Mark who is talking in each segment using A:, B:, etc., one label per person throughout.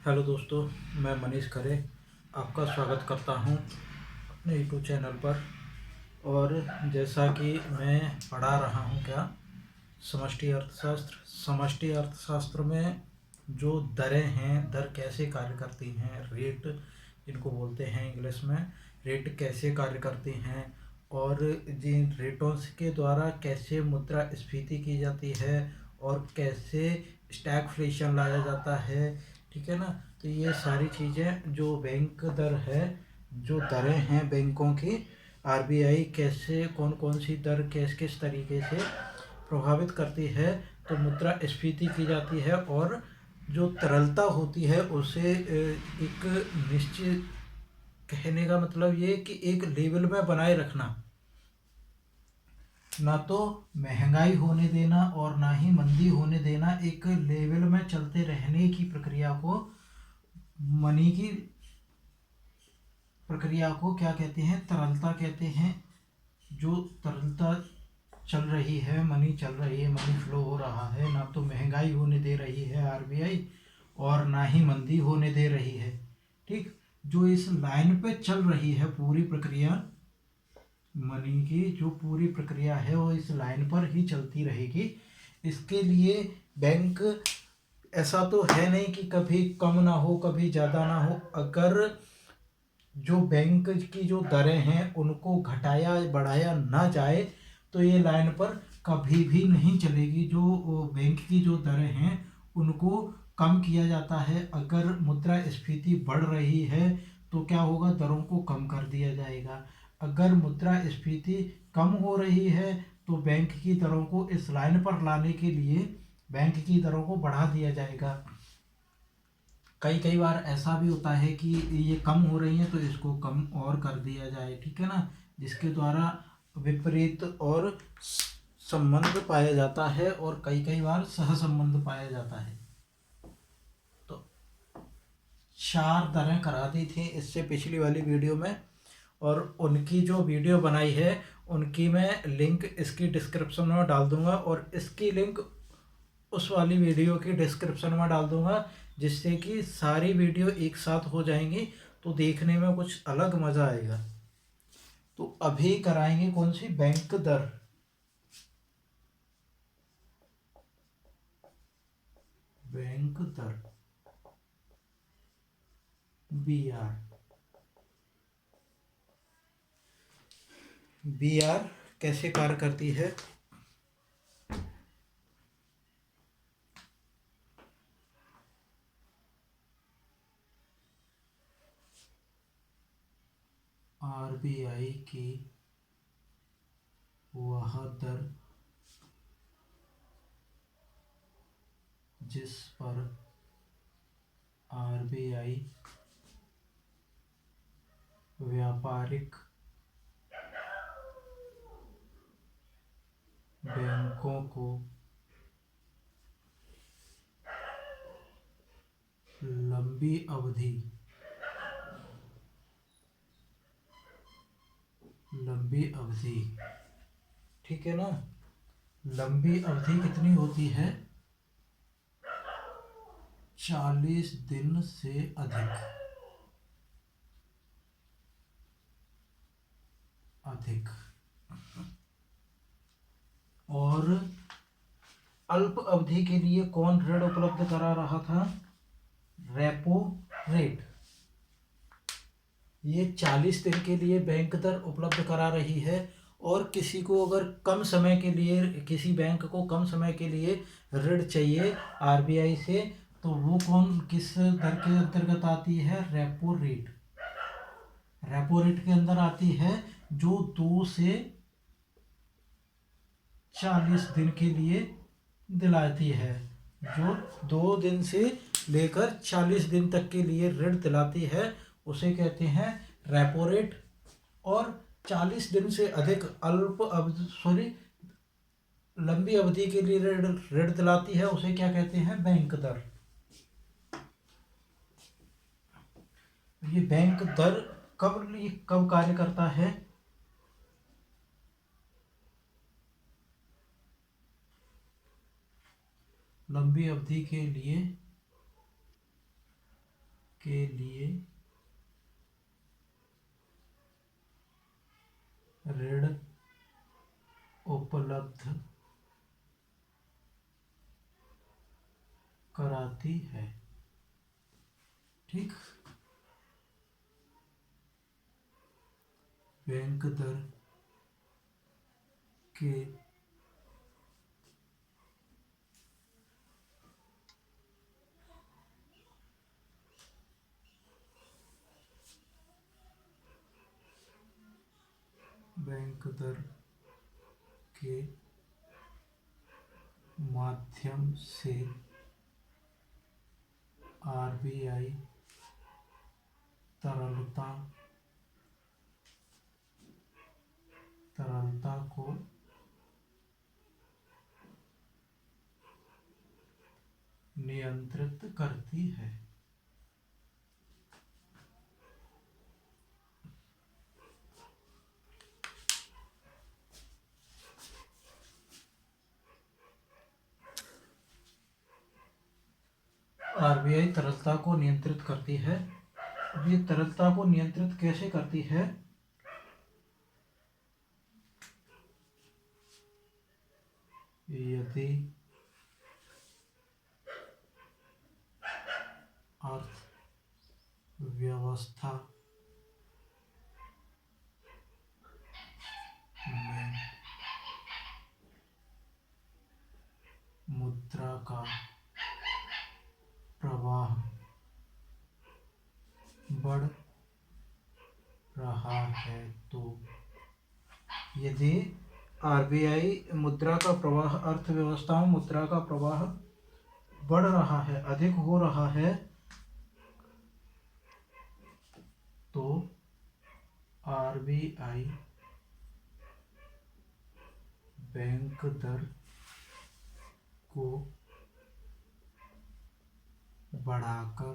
A: Hello दोस्तों, मैं मनीष खरे आपका स्वागत करता हूं अपने यूट्यूब चैनल पर। और जैसा कि मैं पढ़ा रहा हूं समष्टि अर्थशास्त्र में जो दरें हैं, दर कैसे कार्य करती हैं, रेट जिनको बोलते हैं इंग्लिश में, रेट कैसे कार्य करती हैं और जिन रेटों के द्वारा कैसे मुद्रास्फीति की जाती है और कैसे स्टैगफ्लेशन लाया जाता है। ठीक है ना। तो ये सारी चीज़ें जो बैंक दर है, जो दरें हैं बैंकों की, आरबीआई कैसे कौन कौन सी दर किस किस तरीके से प्रभावित करती है, तो मुद्रास्फीति की जाती है और जो तरलता होती है उसे एक निश्चित, कहने का मतलब ये कि एक लेवल में बनाए रखना, ना तो महंगाई होने देना और ना ही मंदी होने देना। एक लेवल में चलते रहने की प्रक्रिया को, मनी की प्रक्रिया को क्या कहते हैं? तरलता कहते हैं। जो तरलता चल रही है, मनी चल रही है, मनी फ्लो हो रहा है, ना तो महंगाई होने दे रही है आरबीआई और ना ही मंदी होने दे रही है। ठीक। जो इस लाइन पे चल रही है पूरी प्रक्रिया, मनी की जो पूरी प्रक्रिया है वो इस लाइन पर ही चलती रहेगी। इसके लिए बैंक, ऐसा तो है नहीं कि कभी कम ना हो कभी ज़्यादा ना हो। अगर जो बैंक की जो दरें हैं उनको घटाया बढ़ाया ना जाए तो ये लाइन पर कभी भी नहीं चलेगी। जो बैंक की जो दरें हैं उनको कम किया जाता है। अगर मुद्रास्फीति बढ़ रही है तो क्या होगा? दरों को कम कर दिया जाएगा। अगर मुद्रास्फीति कम हो रही है तो बैंक की दरों को इस लाइन पर लाने के लिए बैंक की दरों को बढ़ा दिया जाएगा। कई कई बार ऐसा भी होता है कि ये कम हो रही है तो इसको कम और कर दिया जाए। ठीक है ना। जिसके द्वारा विपरीत और संबंध पाया जाता है और कई कई बार सहसंबंध पाया जाता है। तो 4 दरें करा दी थी इससे पिछली वाली वीडियो में, और उनकी जो वीडियो बनाई है उनकी मैं लिंक इसकी डिस्क्रिप्शन में डाल दूंगा और इसकी लिंक उस वाली वीडियो की डिस्क्रिप्शन में डाल दूंगा, जिससे कि सारी वीडियो एक साथ हो जाएंगी तो देखने में कुछ अलग मज़ा आएगा। तो अभी कराएंगे कौन सी? बैंक दर। बैंक दर, BR। BR कैसे कार्य करती है? आरबीआई की वह दर जिस पर आरबीआई व्यापारिक बैंकों को लंबी अवधि ठीक है ना। लंबी अवधि कितनी होती है? 40 दिन से अधिक। और अल्प अवधि के लिए कौन ऋण उपलब्ध करा रहा था? Repo rate. ये 40 दिन के लिए बैंक दर उपलब्ध करा रही है। और किसी को अगर कम समय के लिए, किसी बैंक को कम समय के लिए ऋण चाहिए आरबीआई से, तो वो कौन किस दर के अंतर्गत आती है? Repo rate. रेपो रेट के अंदर आती है, जो 2 से 40 दिन के लिए दिलाती है। जो 2 दिन से लेकर 40 दिन तक के लिए ऋण दिलाती है उसे कहते हैं रेपो रेट। और 40 दिन से अधिक अल्प अवधि, सॉरी, लंबी अवधि के लिए ऋण ऋण दिलाती है उसे क्या कहते हैं? बैंक दर। ये बैंक दर कब कार्य करता है? लंबी अवधि के लिए के लिए ऋण उपलब्ध कराती है। ठीक। बैंक दर के बैंक दर के माध्यम से आरबीआई तरलता को नियंत्रित करती है। आरबीआई तरलता को नियंत्रित करती है। अब ये तरलता को नियंत्रित कैसे करती है? यदि अर्थव्यवस्था में मुद्रा का प्रवाह बढ़ रहा है तो यदि आरबीआई मुद्रा का प्रवाह, अर्थव्यवस्था में मुद्रा का प्रवाह बढ़ रहा है, अधिक हो रहा है, तो आरबीआई बैंक दर को बढ़ाकर,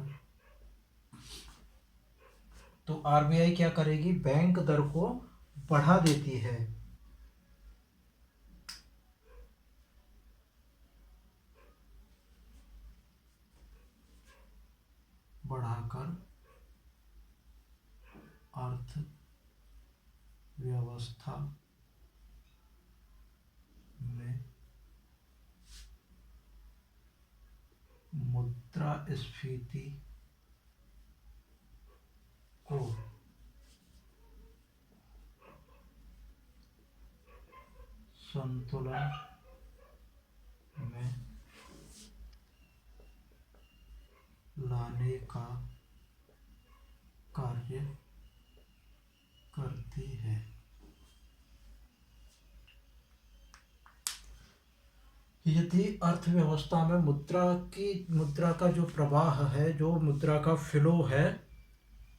A: तो आरबीआई क्या करेगी? बैंक दर को बढ़ा देती है। बढ़ाकर अर्थव्यवस्था में मुद्रास्फीति को संतुलन में लाने का कार्य करती है। यदि अर्थव्यवस्था में मुद्रा का जो प्रवाह है, जो मुद्रा का फ्लो है,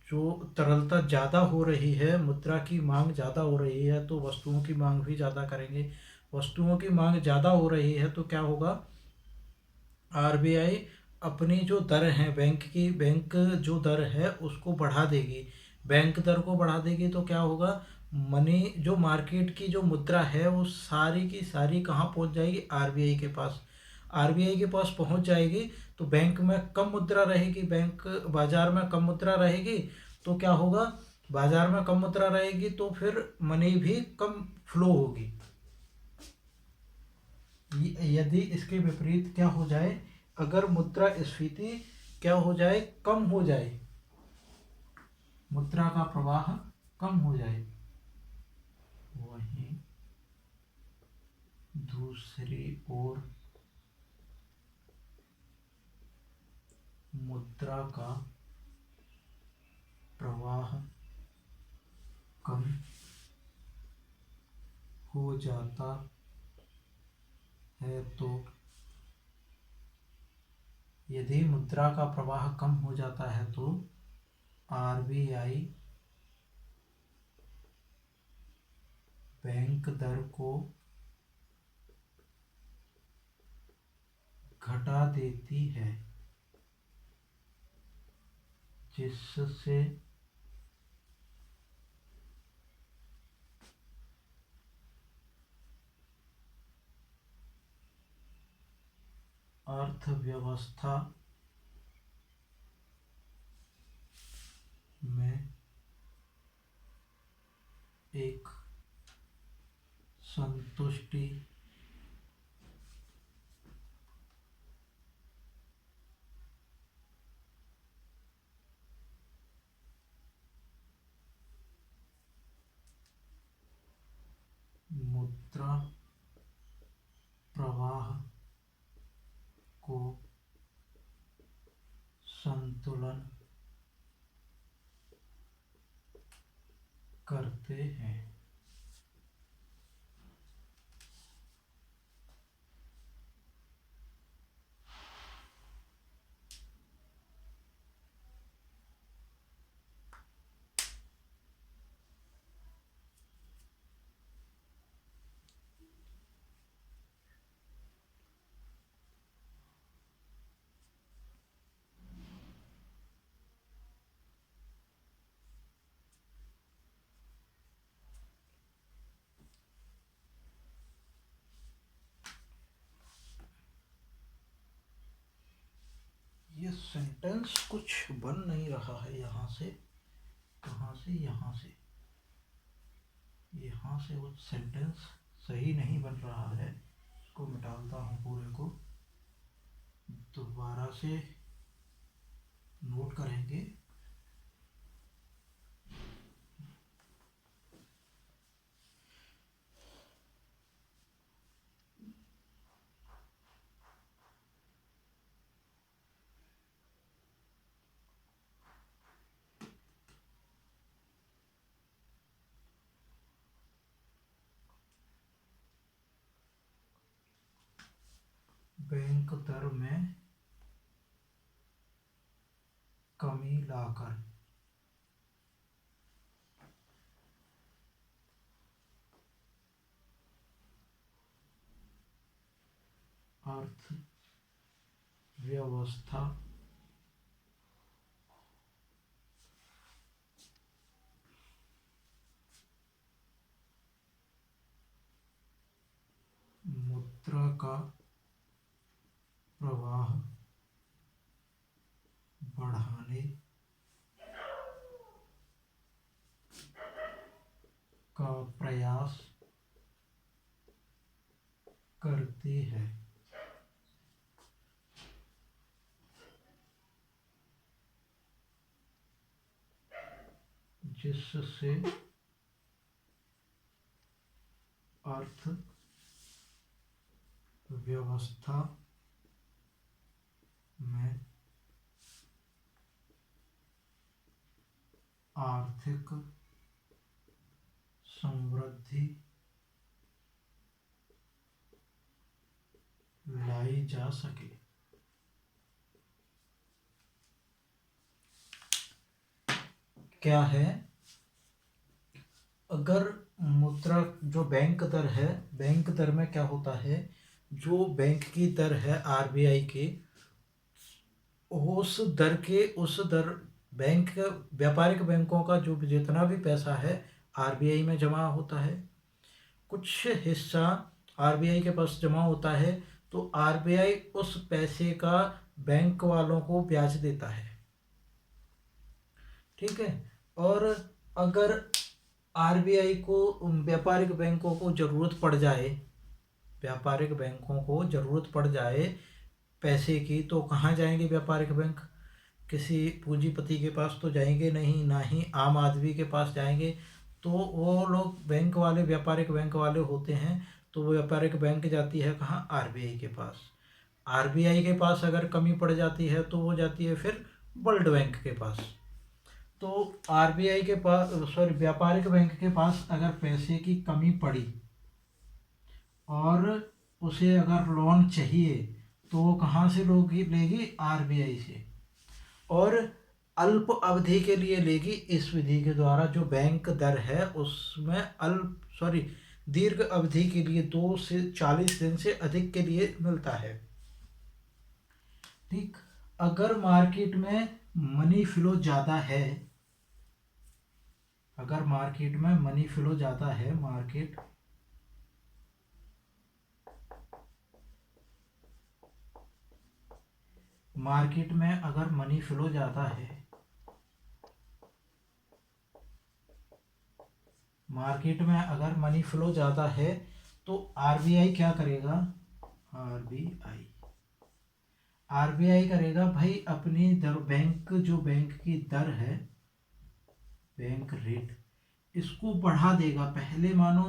A: जो तरलता ज़्यादा हो रही है, मुद्रा की मांग ज़्यादा हो रही है, तो वस्तुओं की मांग भी ज़्यादा करेंगे। वस्तुओं की मांग ज़्यादा हो रही है तो क्या होगा? आरबीआई अपनी जो दर है, बैंक जो दर है उसको बढ़ा देगी। बैंक दर को बढ़ा देगी तो क्या होगा? मनी, जो मार्केट की जो मुद्रा है वो सारी की सारी कहाँ पहुँच जाएगी? आरबीआई के पास। आरबीआई के पास पहुँच जाएगी तो बैंक में कम मुद्रा रहेगी, बाजार में कम मुद्रा रहेगी, तो क्या होगा? बाजार में कम मुद्रा रहेगी तो फिर मनी भी कम फ्लो होगी। यदि इसके विपरीत क्या हो जाए? अगर मुद्रास्फीति क्या हो जाए? कम हो जाए, मुद्रा का प्रवाह कम हो जाए, वहीं दूसरी ओर मुद्रा का प्रवाह कम हो जाता है तो यदि मुद्रा का प्रवाह कम हो जाता है तो आरबीआई बैंक दर को घटा देती है, जिससे अर्थव्यवस्था में एक संतुष्टि मुद्रा प्रवाह को संतुलन करते हैं। ये सेंटेंस कुछ बन नहीं रहा है। यहाँ से कहाँ से, यहाँ से, यहाँ से वो सेंटेंस सही नहीं बन रहा है। इसको मैं डालता हूँ पूरे को, दोबारा से नोट करेंगे। बैंक दर में कमी लाकर अर्थव्यवस्था मुद्रा का प्रवाह बढ़ाने का प्रयास करती है, जिससे अर्थव्यवस्था में आर्थिक समृद्धि लाई जा सके। क्या है, अगर मुद्रा जो बैंक दर है, बैंक दर में क्या होता है, जो बैंक की दर है आरबीआई की, उस दर बैंक व्यापारिक बैंकों का जो जितना भी पैसा है आरबीआई में जमा होता है, कुछ हिस्सा आरबीआई के पास जमा होता है, तो आरबीआई उस पैसे का बैंक वालों को ब्याज देता है। ठीक है। और अगर आरबीआई को व्यापारिक बैंकों को ज़रूरत पड़ जाए पैसे की, तो कहाँ जाएंगे व्यापारिक बैंक? किसी पूंजीपति के पास तो जाएंगे नहीं, ना ही आम आदमी के पास जाएंगे। तो वो लोग व्यापारिक बैंक वाले होते हैं, तो वो व्यापारिक बैंक जाती है कहाँ? आरबीआई के पास। आरबीआई के पास अगर कमी पड़ जाती है तो वो जाती है फिर वर्ल्ड बैंक के पास। तो आरबीआई के पास व्यापारिक बैंक के पास अगर पैसे की कमी पड़ी और उसे अगर लोन चाहिए, तो वो कहाँ से लेगी? आरबीआई से। और अल्प अवधि के लिए लेगी इस विधि के द्वारा। जो बैंक दर है उसमें दीर्घ अवधि के लिए 2 से 40 दिन से अधिक के लिए मिलता है। ठीक। अगर मार्केट में मनी फ्लो ज़्यादा है, मार्केट में अगर मनी फ्लो ज़्यादा है मार्केट में अगर मनी फ्लो ज़्यादा है तो आरबीआई क्या करेगा, आरबीआई करेगा भाई अपनी दर, बैंक की दर है, बैंक रेट, इसको बढ़ा देगा। पहले मानो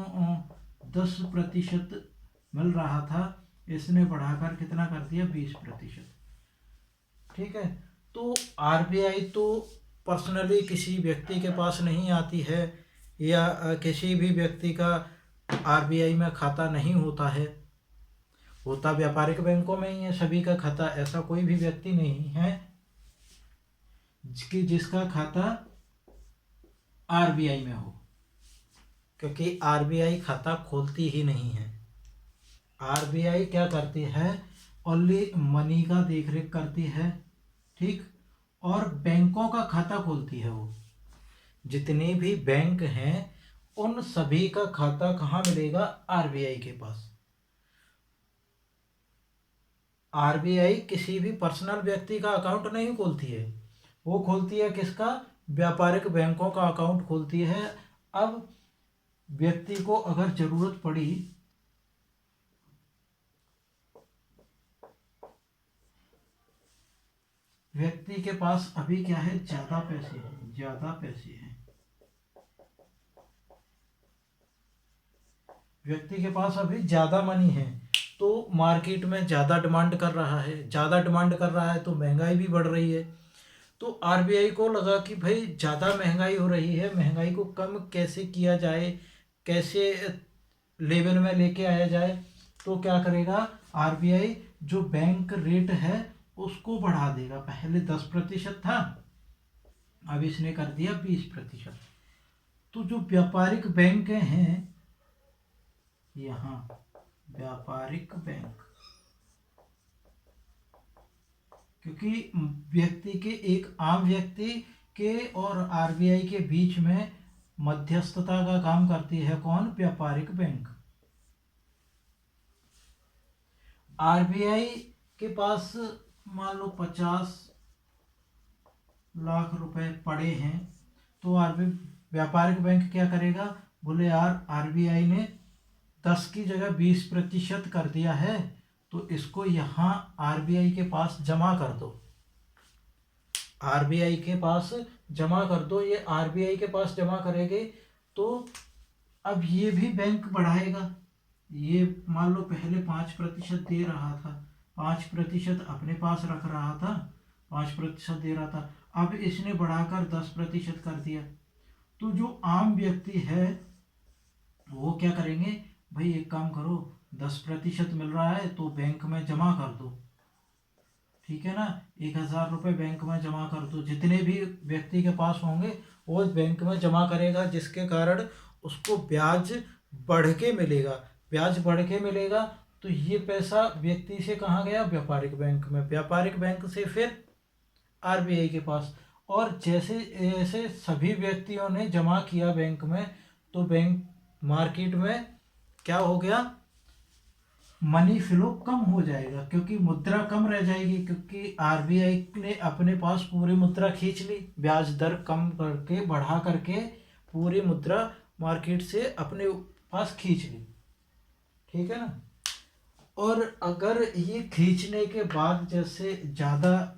A: 10% मिल रहा था, इसने बढ़ाकर कितना कर दिया, 20%। ठीक है, तो आरबीआई तो पर्सनली किसी व्यक्ति के पास नहीं आती है, या किसी भी व्यक्ति का आरबीआई में खाता नहीं होता है, होता व्यापारिक बैंकों में ही है सभी का खाता। ऐसा कोई भी व्यक्ति नहीं है जिसका खाता आरबीआई में हो, क्योंकि आरबीआई खाता खोलती ही नहीं है। आरबीआई क्या करती है, ओनली मनी का देख रेख करती है, ठीक, और बैंकों का खाता खोलती है। वो जितने भी बैंक हैं उन सभी का खाता कहाँ मिलेगा, आरबीआई के पास। आरबीआई किसी भी पर्सनल व्यक्ति का अकाउंट नहीं खोलती है, वो खोलती है किसका, व्यापारिक बैंकों का अकाउंट खोलती है। अब व्यक्ति को अगर जरूरत पड़ी, व्यक्ति के पास अभी क्या है, ज्यादा पैसे हैं, व्यक्ति के पास अभी ज़्यादा मनी है, तो मार्केट में ज़्यादा डिमांड कर रहा है, ज़्यादा डिमांड कर रहा है तो महंगाई भी बढ़ रही है। तो आरबीआई को लगा कि भाई ज़्यादा महंगाई हो रही है, महंगाई को कम कैसे किया जाए, कैसे लेवल में लेके आया जाए, तो क्या करेगा आरबीआई, जो बैंक रेट है उसको बढ़ा देगा। पहले 10% था, अब इसने कर दिया 20%। तो जो व्यापारिक बैंक हैं, यहाँ व्यापारिक बैंक, क्योंकि व्यक्ति के, एक आम व्यक्ति के और आरबीआई के बीच में मध्यस्थता का काम करती है कौन, व्यापारिक बैंक। आरबीआई के पास मान लो 50 लाख रुपए पड़े हैं, तो व्यापारिक बैंक क्या करेगा, बोले यार आरबीआई ने 10 की जगह 20% कर दिया है, तो इसको यहाँ आरबीआई के पास जमा कर दो, आरबीआई के पास जमा कर दो। ये आरबीआई के पास जमा करेंगे तो अब ये भी बैंक बढ़ाएगा। ये मान लो पहले 5% दे रहा था, 5% अपने पास रख रहा था, 5% दे रहा था, अब इसने बढ़ाकर 10% कर दिया। तो जो आम व्यक्ति है वो क्या करेंगे, भाई एक काम करो, 10% मिल रहा है तो बैंक में जमा कर दो, ठीक है ना, 1000 रुपये बैंक में जमा कर दो। जितने भी व्यक्ति के पास होंगे वो बैंक में जमा करेगा, जिसके कारण उसको ब्याज बढ़ के मिलेगा, ब्याज बढ़ के मिलेगा। तो ये पैसा व्यक्ति से कहाँ गया, व्यापारिक बैंक में, व्यापारिक बैंक से फिर आरबीआई के पास। और जैसे ऐसे सभी व्यक्तियों ने जमा किया बैंक में, तो बैंक मार्केट में क्या हो गया, मनी फ्लो कम हो जाएगा, क्योंकि मुद्रा कम रह जाएगी, क्योंकि आरबीआई ने अपने पास पूरी मुद्रा खींच ली, ब्याज दर कम करके, बढ़ा करके पूरी मुद्रा मार्केट से अपने पास खींच ली, ठीक है ना। और अगर ये खींचने के बाद जैसे ज़्यादा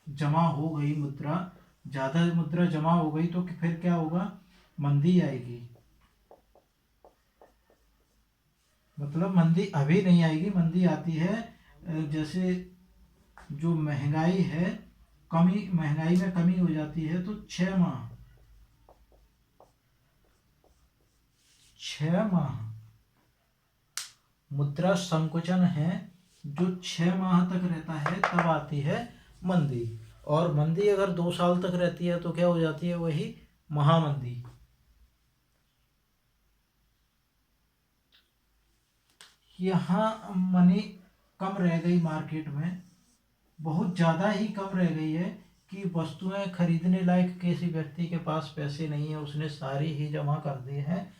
A: जमा हो गई मुद्रा, ज़्यादा मुद्रा जमा हो गई, तो फिर क्या होगा, मंदी आएगी। मतलब मंदी अभी नहीं आएगी, मंदी आती है जैसे जो महंगाई है, महंगाई में कमी हो जाती है, तो 6 माह मुद्रा संकुचन है, जो 6 माह तक रहता है तब आती है मंदी। और मंदी अगर 2 साल तक रहती है तो क्या हो जाती है, वही महामंदी। यहाँ मनी कम रह गई मार्केट में, बहुत ज़्यादा ही कम रह गई है कि वस्तुएं खरीदने लायक किसी व्यक्ति के पास पैसे नहीं है, उसने सारी ही जमा कर दिए हैं।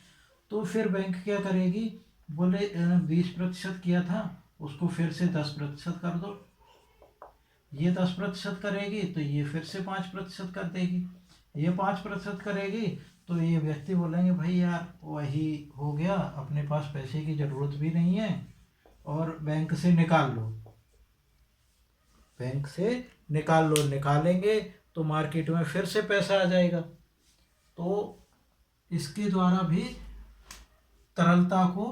A: तो फिर बैंक क्या करेगी, बोले 20% किया था उसको फिर से 10% कर दो, ये 10% करेगी तो ये फिर से 5% कर देगी, ये 5% करेगी तो ये व्यक्ति बोलेंगे भाई यार वही हो गया, अपने पास पैसे की ज़रूरत भी नहीं है और बैंक से निकाल लो, बैंक से निकाल लो। निकालेंगे तो मार्केट में फिर से पैसा आ जाएगा। तो इसके द्वारा भी तरलता को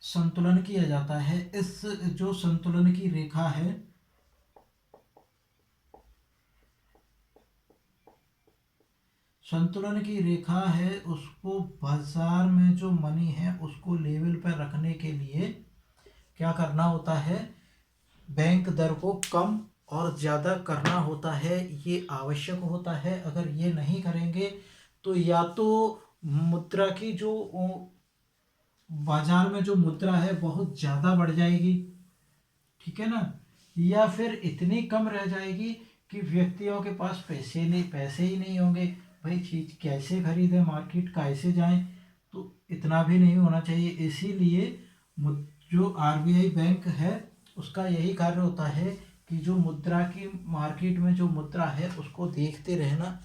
A: संतुलन किया जाता है। इस जो संतुलन की रेखा है, संतुलन की रेखा है, उसको बाजार में जो मनी है उसको लेवल पर रखने के लिए क्या करना होता है, बैंक दर को कम और ज़्यादा करना होता है। ये आवश्यक होता है। अगर ये नहीं करेंगे तो या तो मुद्रा की जो बाजार में जो मुद्रा है बहुत ज़्यादा बढ़ जाएगी, ठीक है ना, या फिर इतनी कम रह जाएगी कि व्यक्तियों के पास पैसे ही नहीं होंगे। भाई चीज़ कैसे खरीदें, मार्केट कैसे जाएं, तो इतना भी नहीं होना चाहिए। इसीलिए जो आरबीआई बैंक है उसका यही कार्य होता है कि जो मुद्रा की मार्केट में जो मुद्रा है उसको देखते रहना,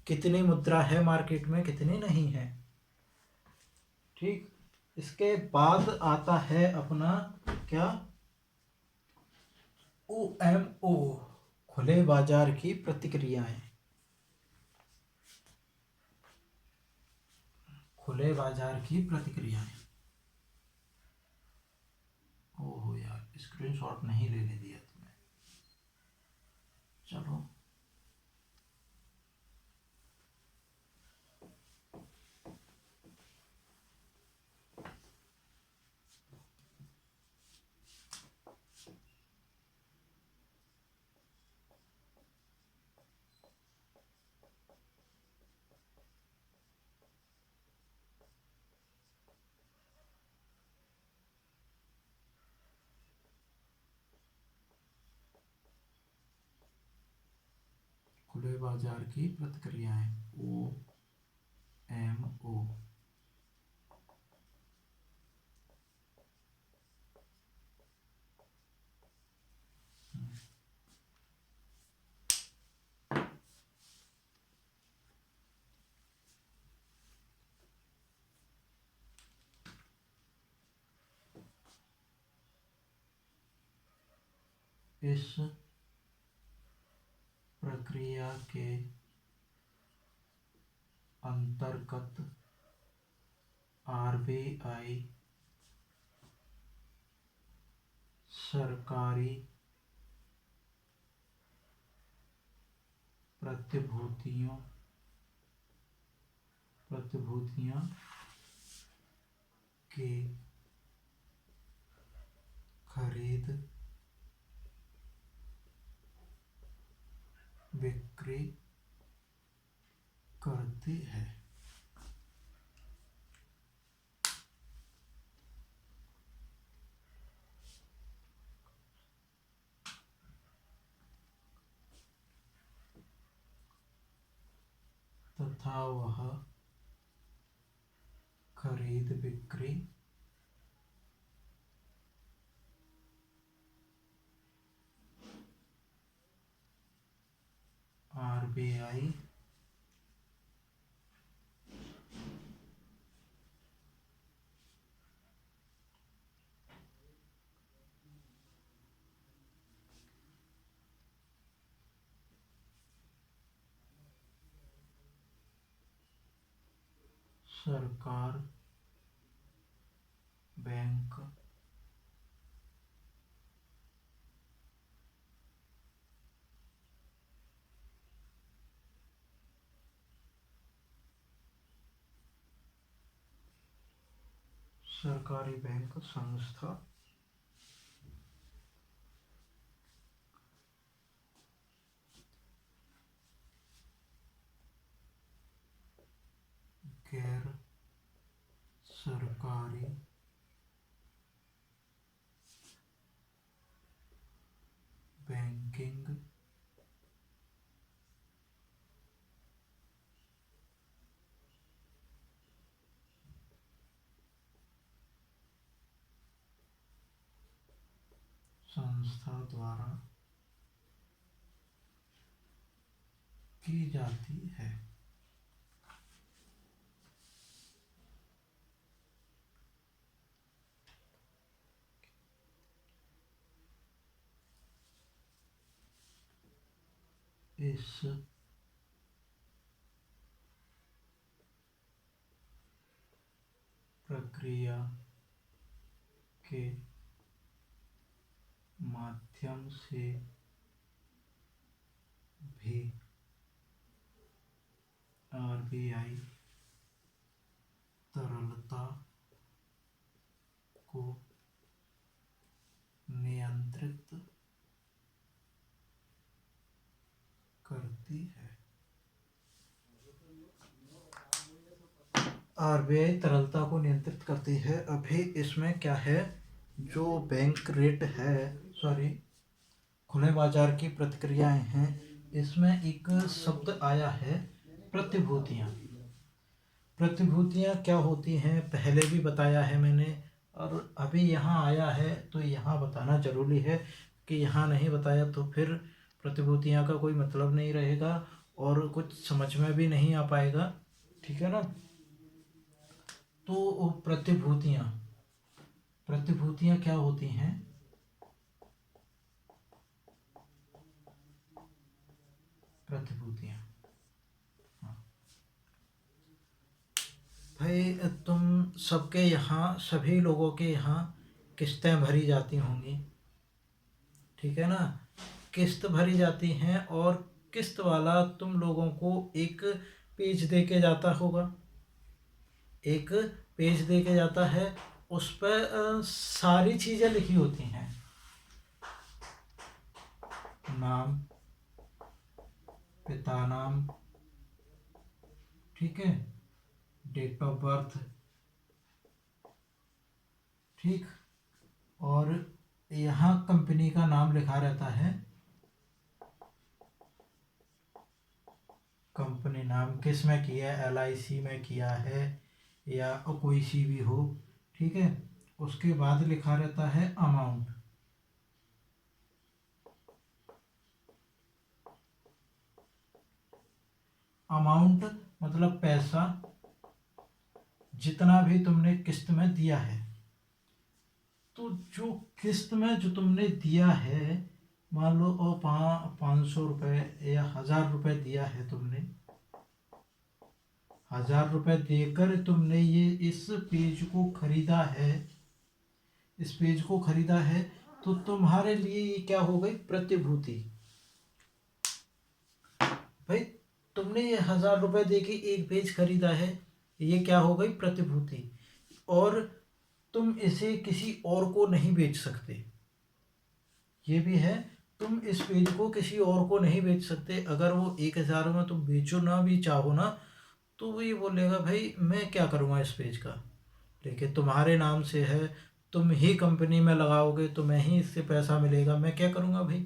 A: कितनी मुद्रा है मार्केट में, कितनी नहीं है। ठीक। इसके बाद आता है अपना क्या, OMO, खुले बाजार की प्रतिक्रियाएं। खुले बाजार की प्रतिक्रियाएं। ओहो यार, स्क्रीनशॉट नहीं लेने दिया तुम्हें। चलो, खुले बाजार की प्रतिक्रियाएं, OMO। इस प्रक्रिया के अंतर्गत आरबीआई सरकारी प्रतिभूतियां की खरीद बिक्री करती है। तथा वह खरीद बिक्री आरबीआई सरकार, बैंक, सरकारी बैंक संस्था, गैर सरकारी बैंकिंग संस्था द्वारा की जाती है। इस प्रक्रिया के माध्यम से भी आरबीआई तरलता को नियंत्रित करती है। आरबीआई तरलता को नियंत्रित करती है। अभी इसमें क्या है, जो बैंक रेट है, सॉरी, खुले बाजार की प्रतिक्रियाएं हैं, इसमें एक शब्द आया है प्रतिभूतियां। प्रतिभूतियां क्या होती हैं पहले भी बताया है मैंने, और अभी यहाँ आया है तो यहाँ बताना जरूरी है, कि यहाँ नहीं बताया तो फिर प्रतिभूतियां का कोई मतलब नहीं रहेगा और कुछ समझ में भी नहीं आ पाएगा, ठीक है ना। तो प्रतिभूतियां प्रतिभूतियां क्या होती हैं? प्रतिभूतियां, हाँ भाई, तुम सबके यहाँ, सभी लोगों के यहाँ किस्तें भरी जाती होंगी, ठीक है ना। किस्त भरी जाती हैं और किस्त वाला तुम लोगों को एक पेज दे के जाता होगा, एक पेज दे के जाता है, उस पर सारी चीज़ें लिखी होती हैं, नाम, पिता नाम, ठीक है, डेट ऑफ बर्थ, ठीक, और यहाँ कंपनी का नाम लिखा रहता है, कंपनी नाम, किस में किया है, LIC में किया है या कोई सी भी हो, ठीक है। उसके बाद लिखा रहता है अमाउंट, अमाउंट मतलब पैसा, जितना भी तुमने किस्त में दिया है। तो जो किस्त में जो तुमने दिया है, मान लो 500 रुपये या 1000 रुपये दिया है तुमने, 1000 रुपये देकर तुमने ये इस पेज को खरीदा है, इस पेज को खरीदा है, तो तुम्हारे लिए ये क्या हो गई, प्रतिभूति। भाई तुमने ये 1000 रुपये दे के एक पेज खरीदा है, ये क्या हो गई, प्रतिभूति, और तुम इसे किसी और को नहीं बेच सकते, ये भी है, तुम इस पेज को किसी और को नहीं बेच सकते। अगर वो 1000 में तुम बेचो ना भी चाहो ना, तो वो ये बोलेगा भाई मैं क्या करूँगा इस पेज का, लेकिन तुम्हारे नाम से है, तुम ही कंपनी में लगाओगे, तुम्हें ही इससे पैसा मिलेगा, मैं क्या करूँगा भाई।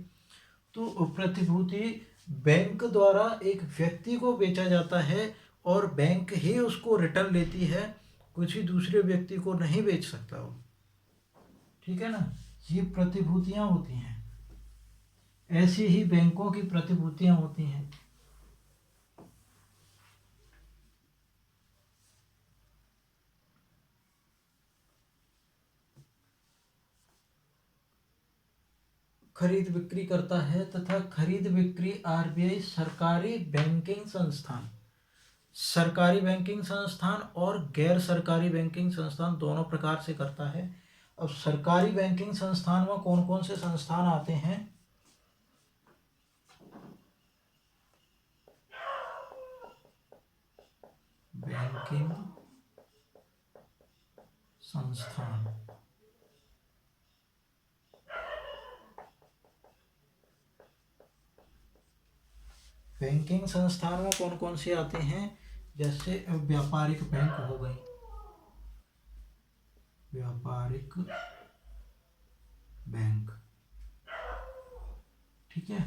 A: तो प्रतिभूति बैंक द्वारा एक व्यक्ति को बेचा जाता है और बैंक ही उसको रिटर्न लेती है, कुछ ही दूसरे व्यक्ति को नहीं बेच सकता वो, ठीक है ना। ये प्रतिभूतियां होती हैं, ऐसी ही बैंकों की प्रतिभूतियां होती हैं। खरीद बिक्री करता है तथा खरीद बिक्री आरबीआई सरकारी बैंकिंग संस्थान, सरकारी बैंकिंग संस्थान और गैर सरकारी बैंकिंग संस्थान दोनों प्रकार से करता है। अब सरकारी बैंकिंग संस्थान में कौन कौन से संस्थान आते हैं? बैंकिंग संस्थान, बैंकिंग संस्थान में कौन कौन से आते हैं? जैसे व्यापारिक बैंक हो गई, व्यापारिक बैंक, ठीक है।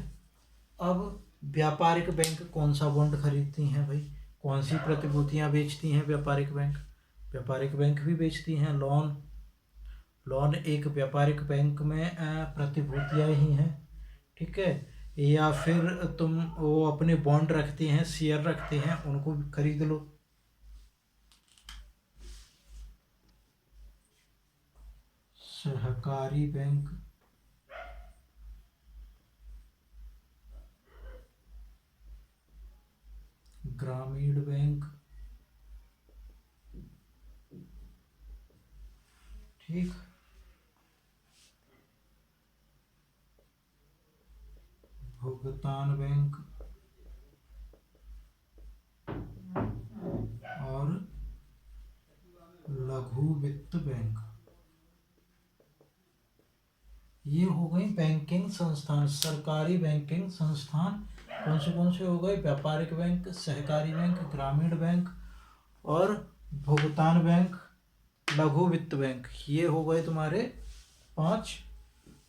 A: अब व्यापारिक बैंक कौन सा बॉन्ड खरीदती हैं भाई, कौन सी प्रतिभूतियां बेचती हैं व्यापारिक बैंक? व्यापारिक बैंक भी बेचती हैं लोन, लोन एक व्यापारिक बैंक में प्रतिभूतियां ही हैं, ठीक है। या फिर तुम वो अपने बॉन्ड रखते हैं, शेयर रखते हैं, उनको भी खरीद लो। सहकारी बैंक, ग्रामीण बैंक, ठीक। भुगतान बैंक और लघु वित्त बैंक। ये हो गई बैंकिंग संस्थान, सरकारी बैंकिंग संस्थान। कौन से हो गए? व्यापारिक बैंक, सहकारी बैंक, ग्रामीण बैंक और भुगतान बैंक, लघु वित्त बैंक। ये हो गए तुम्हारे 5।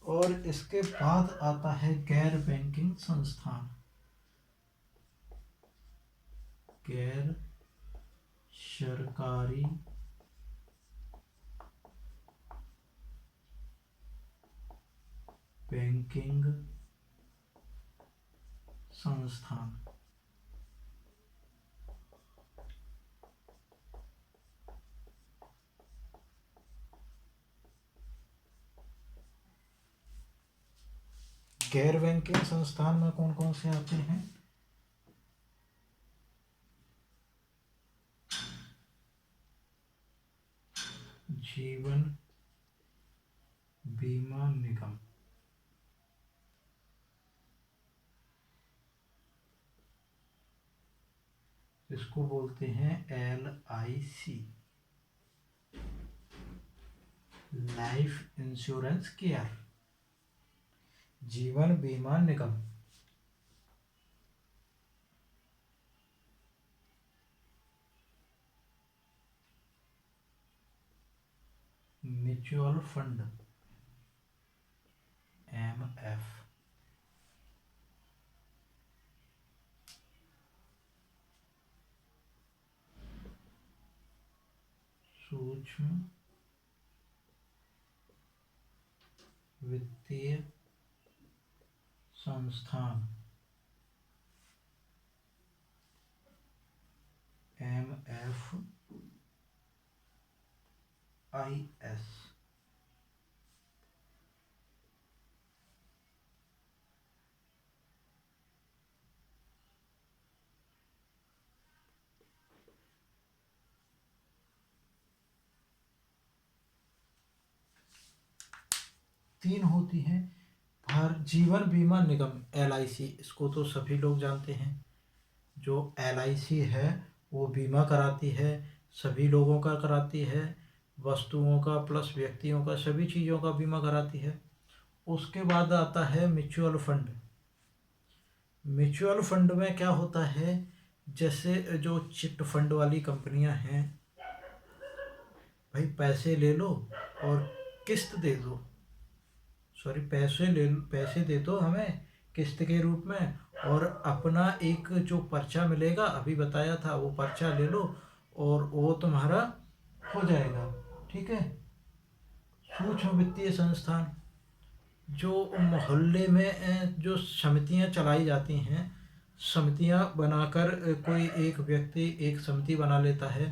A: और इसके बाद आता है गैर बैंकिंग संस्थान। गैर सरकारी बैंकिंग संस्थान। गैर बैंकिंग संस्थान में कौन कौन से आते हैं? जीवन बीमा निगम, इसको बोलते हैं LIC, लाइफ इंश्योरेंस केयर, जीवन बीमा निगम। म्यूचुअल फंड, MF, सूक्ष्म वित्तीय संस्थान, MFIS। तीन होती हैं। जीवन बीमा निगम LIC, इसको तो सभी लोग जानते हैं। जो LIC है वो बीमा कराती है, सभी लोगों का कराती है, वस्तुओं का प्लस व्यक्तियों का, सभी चीज़ों का बीमा कराती है। उसके बाद आता है म्यूचुअल फंड। म्यूचुअल फंड में क्या होता है? जैसे जो चिट फंड वाली कंपनियां हैं, भाई पैसे ले लो और किस्त दे दो, सॉरी पैसे दे दो हमें किस्त के रूप में, और अपना एक जो पर्चा मिलेगा, अभी बताया था, वो पर्चा ले लो और वो तुम्हारा हो जाएगा, ठीक है। सूक्ष्म वित्तीय संस्थान, जो मोहल्ले में जो समितियां चलाई जाती हैं, समितियां बनाकर कोई एक व्यक्ति एक समिति बना लेता है,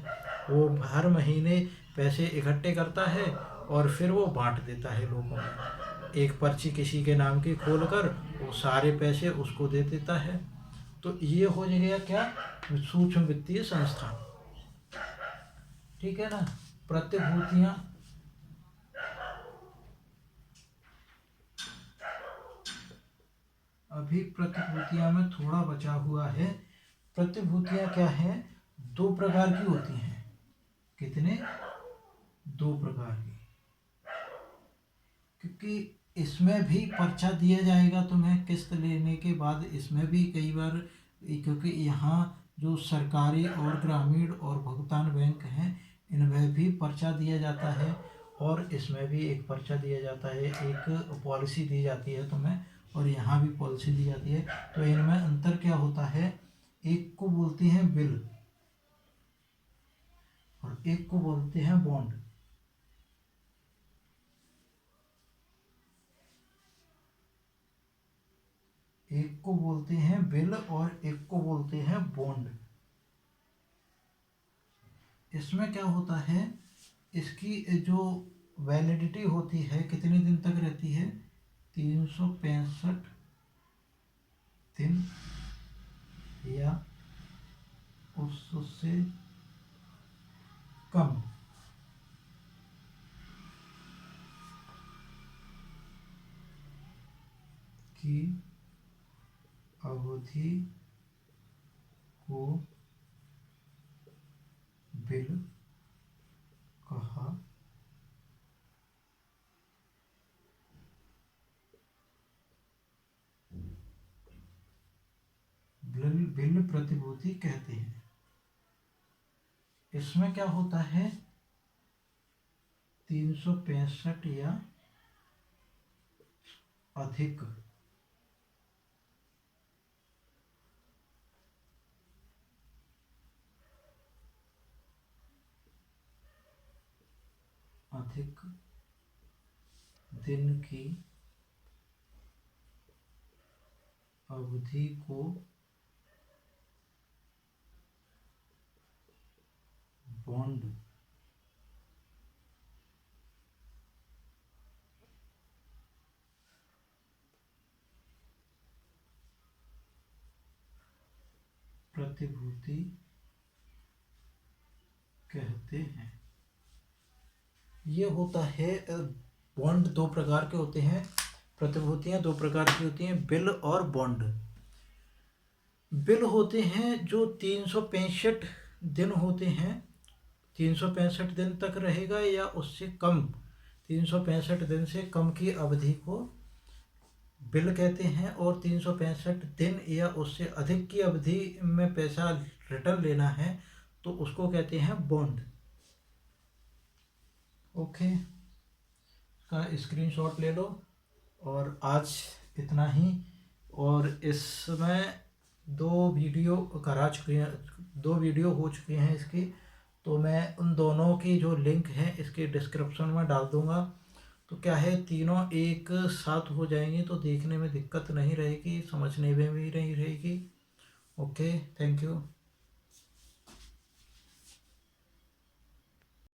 A: वो हर महीने पैसे इकट्ठे करता है और फिर वो बांट देता है लोगों में। एक पर्ची किसी के नाम की खोलकर वो सारे पैसे उसको दे देता है। तो ये हो गया क्या? सूक्ष्म वित्तीय संस्थान, ठीक है ना। प्रतिभूतियां, अभी प्रतिभूतियां में थोड़ा बचा हुआ है। प्रतिभूतियां क्या है? 2 प्रकार की होती हैं। कितने? 2 प्रकार की। क्योंकि इसमें भी पर्चा दिया जाएगा तुम्हें किस्त लेने के बाद, इसमें भी कई बार, क्योंकि यहाँ जो सरकारी और ग्रामीण और भुगतान बैंक हैं, इनमें भी पर्चा दिया जाता है और इसमें भी एक पर्चा दिया जाता है, एक पॉलिसी दी जाती है तुम्हें, और यहाँ भी पॉलिसी दी जाती है। तो इनमें अंतर क्या होता है? एक को बोलते हैं बिल और एक को बोलते हैं बॉन्ड। एक को बोलते हैं बिल और एक को बोलते हैं बॉन्ड। इसमें क्या होता है? इसकी जो वैलिडिटी होती है कितने दिन तक रहती है? 365 दिन या उससे कम की अवधि को बिल कहा बिल प्रतिभूति कहते हैं। इसमें क्या होता है, 365 या अधिक दिन की अवधि को बॉन्ड प्रतिभूति कहते हैं। ये होता है, बॉन्ड दो प्रकार के होते हैं, प्रतिभूतियां दो प्रकार की होती हैं, बिल और बॉन्ड। बिल होते हैं जो 365 दिन होते हैं, 365 दिन तक रहेगा या उससे कम, 365 दिन से कम की अवधि को बिल कहते हैं, और 365 दिन या उससे अधिक की अवधि में पैसा रिटर्न लेना है तो उसको कहते हैं बॉन्ड। ओके, इसका स्क्रीनशॉट ले लो। और आज इतना ही। और इसमें 2 वीडियो हो चुकी हैं इसकी, तो मैं उन दोनों की जो लिंक है इसके डिस्क्रिप्शन में डाल दूंगा। तो क्या है, तीनों एक साथ हो जाएंगी तो देखने में दिक्कत नहीं रहेगी, समझने में भी नहीं रहेगी। Okay, thank you.